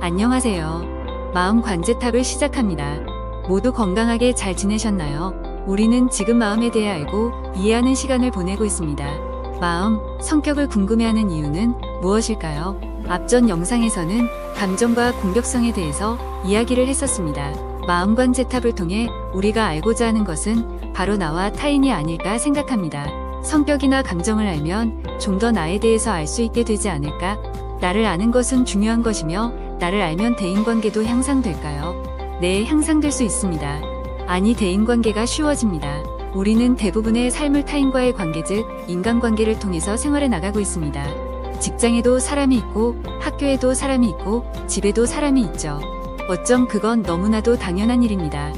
안녕하세요. 마음 관제탑을 시작합니다. 모두 건강하게 잘 지내셨나요? 우리는 지금 마음에 대해 알고 이해하는 시간을 보내고 있습니다. 마음, 성격을 궁금해하는 이유는 무엇일까요? 앞전 영상에서는 감정과 공격성에 대해서 이야기를 했었습니다. 마음 관제탑을 통해 우리가 알고자 하는 것은 바로 나와 타인이 아닐까 생각합니다. 성격이나 감정을 알면 좀 더 나에 대해서 알 수 있게 되지 않을까? 나를 아는 것은 중요한 것이며 나를 알면 대인관계도 향상될까요? 네, 향상될 수 있습니다. 아니, 대인관계가 쉬워집니다. 우리는 대부분의 삶을 타인과의 관계 즉 인간관계를 통해서 생활해 나가고 있습니다. 직장에도 사람이 있고 학교에도 사람이 있고 집에도 사람이 있죠. 어쩜 그건 너무나도 당연한 일입니다.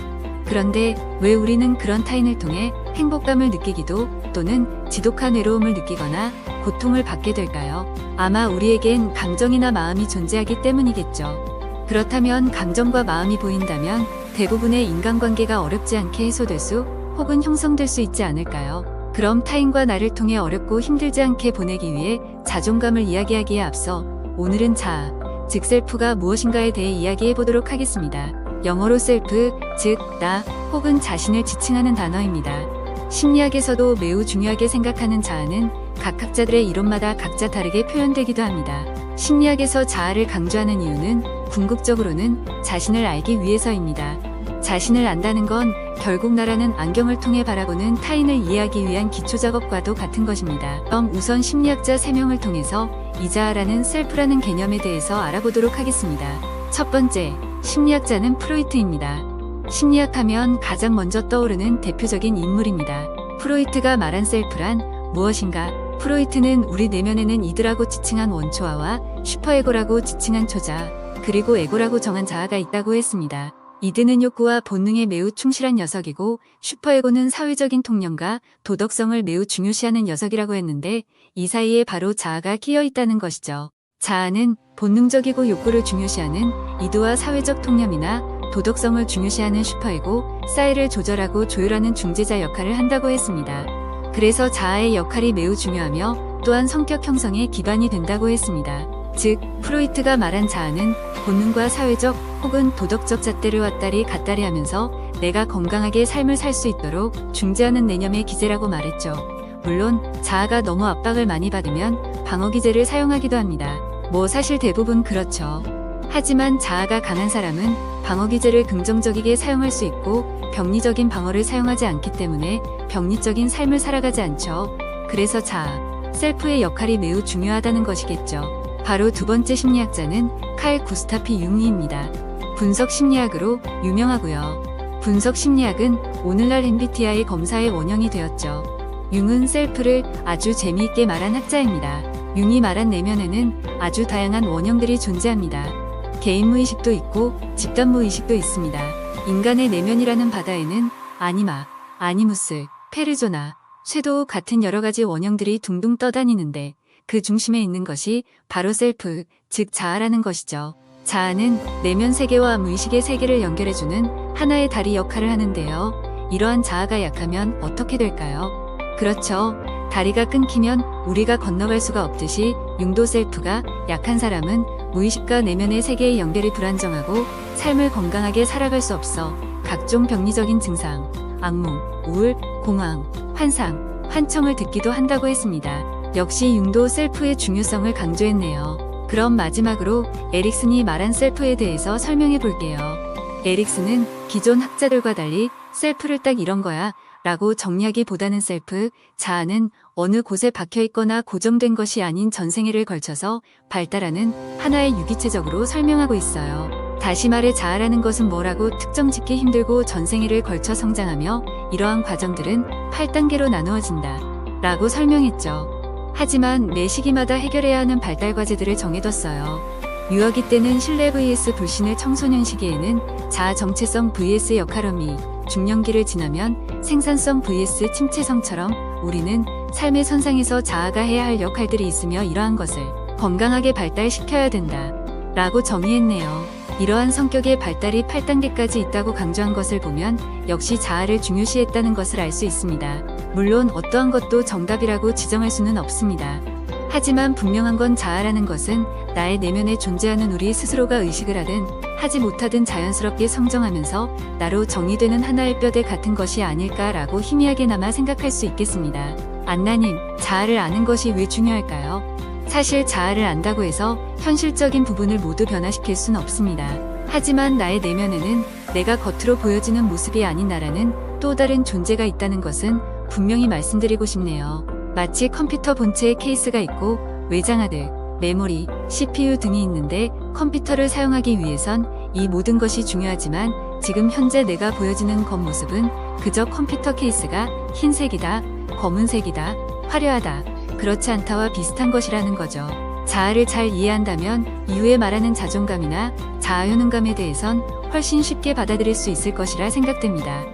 그런데 왜 우리는 그런 타인을 통해 행복감을 느끼기도 또는 지독한 외로움을 느끼거나 고통을 받게 될까요? 아마 우리에겐 감정이나 마음이 존재하기 때문이겠죠. 그렇다면 감정과 마음이 보인다면 대부분의 인간관계가 어렵지 않게 해소될 수 혹은 형성될 수 있지 않을까요? 그럼 타인과 나를 통해 어렵고 힘들지 않게 보내기 위해 자존감을 이야기하기에 앞서 오늘은 자아, 즉 셀프가 무엇인가에 대해 이야기해 보도록 하겠습니다. 영어로 셀프, 즉 나 혹은 자신을 지칭하는 단어입니다. 심리학에서도 매우 중요하게 생각하는 자아는 각 학자들의 이론마다 각자 다르게 표현되기도 합니다. 심리학에서 자아를 강조하는 이유는 궁극적으로는 자신을 알기 위해서입니다. 자신을 안다는 건 결국 나라는 안경을 통해 바라보는 타인을 이해하기 위한 기초작업과도 같은 것입니다. 그럼 우선 심리학자 3명을 통해서 이 자아라는 셀프라는 개념에 대해서 알아보도록 하겠습니다. 첫 번째, 심리학자는 프로이트입니다. 심리학하면 가장 먼저 떠오르는 대표적인 인물입니다. 프로이트가 말한 셀프란 무엇인가? 프로이트는 우리 내면에는 이드라고 지칭한 원초아와 슈퍼에고라고 지칭한 초자, 그리고 에고라고 정한 자아가 있다고 했습니다. 이드는 욕구와 본능에 매우 충실한 녀석이고 슈퍼에고는 사회적인 통념과 도덕성을 매우 중요시하는 녀석이라고 했는데 이 사이에 바로 자아가 끼어 있다는 것이죠. 자아는 본능적이고 욕구를 중요시하는 이드와 사회적 통념이나 도덕성을 중요시하는 슈퍼에고, 사이를 조절하고 조율하는 중재자 역할을 한다고 했습니다. 그래서 자아의 역할이 매우 중요하며 또한 성격 형성의 기반이 된다고 했습니다. 즉, 프로이트가 말한 자아는 본능과 사회적 혹은 도덕적 잣대를 왔다리 갔다리 하면서 내가 건강하게 삶을 살 수 있도록 중재하는 내념의 기제라고 말했죠. 물론 자아가 너무 압박을 많이 받으면 방어기제를 사용하기도 합니다. 사실 대부분 그렇죠. 하지만 자아가 강한 사람은 방어기제를 긍정적이게 사용할 수 있고 병리적인 방어를 사용하지 않기 때문에 병리적인 삶을 살아가지 않죠. 그래서 자아, 셀프의 역할이 매우 중요하다는 것이겠죠. 바로 두 번째 심리학자는 칼 구스타프 융이입니다. 분석 심리학으로 유명하고요. 분석 심리학은 오늘날 MBTI 검사의 원형이 되었죠. 융은 셀프를 아주 재미있게 말한 학자입니다. 융이 말한 내면에는 아주 다양한 원형들이 존재합니다. 개인 무의식도 있고 집단 무의식도 있습니다. 인간의 내면이라는 바다에는 아니마, 아니무스, 페르조나, 쇄도 같은 여러 가지 원형들이 둥둥 떠다니는데 그 중심에 있는 것이 바로 셀프, 즉 자아라는 것이죠. 자아는 내면 세계와 무의식의 세계를 연결해주는 하나의 다리 역할을 하는데요. 이러한 자아가 약하면 어떻게 될까요? 그렇죠. 다리가 끊기면 우리가 건너갈 수가 없듯이 융도 셀프가 약한 사람은 무의식과 내면의 세계의 연결이 불안정하고 삶을 건강하게 살아갈 수 없어 각종 병리적인 증상, 악몽, 우울, 공황, 환상, 환청을 듣기도 한다고 했습니다. 역시 융도 셀프의 중요성을 강조했네요. 그럼 마지막으로 에릭슨이 말한 셀프에 대해서 설명해 볼게요. 에릭슨은 기존 학자들과 달리 셀프를 딱 이런 거야 라고 정리하기보다는 셀프, 자아는 어느 곳에 박혀있거나 고정된 것이 아닌 전생애를 걸쳐서 발달하는 하나의 유기체적으로 설명하고 있어요. 다시 말해 자아라는 것은 뭐라고 특정 짓기 힘들고 전생애를 걸쳐 성장하며 이러한 과정들은 8단계로 나누어진다 라고 설명했죠. 하지만 매 시기마다 해결해야 하는 발달 과제들을 정해뒀어요. 유아기 때는 신뢰 vs 불신의 청소년 시기에는 자아 정체성 vs 역할함이, 중년기를 지나면 생산성 vs 침체성처럼 우리는 삶의 선상에서 자아가 해야 할 역할들이 있으며 이러한 것을 건강하게 발달시켜야 된다 라고 정의했네요. 이러한 성격의 발달이 8단계까지 있다고 강조한 것을 보면 역시 자아를 중요시했다는 것을 알 수 있습니다. 물론 어떠한 것도 정답이라고 지정할 수는 없습니다. 하지만 분명한 건 자아라는 것은 나의 내면에 존재하는 우리 스스로가 의식을 하든 하지 못하든 자연스럽게 성정하면서 나로 정의되는 하나의 뼈대 같은 것이 아닐까라고 희미하게나마 생각할 수 있겠습니다. 안나님, 자아를 아는 것이 왜 중요할까요? 사실 자아를 안다고 해서 현실적인 부분을 모두 변화시킬 순 없습니다. 하지만 나의 내면에는 내가 겉으로 보여지는 모습이 아닌 나라는 또 다른 존재가 있다는 것은 분명히 말씀드리고 싶네요. 마치 컴퓨터 본체에 케이스가 있고 외장하드, 메모리, CPU 등이 있는데 컴퓨터를 사용하기 위해선 이 모든 것이 중요하지만 지금 현재 내가 보여지는 겉모습은 그저 컴퓨터 케이스가 흰색이다, 검은색이다, 화려하다, 그렇지 않다와 비슷한 것이라는 거죠. 자아를 잘 이해한다면 이후에 말하는 자존감이나 자아 효능감에 대해선 훨씬 쉽게 받아들일 수 있을 것이라 생각됩니다.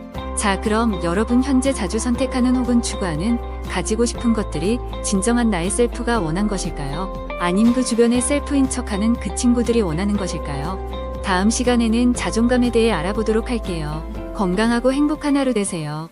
자, 그럼 여러분 현재 자주 선택하는 혹은 추구하는 가지고 싶은 것들이 진정한 나의 셀프가 원한 것일까요? 아님 그 주변의 셀프인 척하는 그 친구들이 원하는 것일까요? 다음 시간에는 자존감에 대해 알아보도록 할게요. 건강하고 행복한 하루 되세요.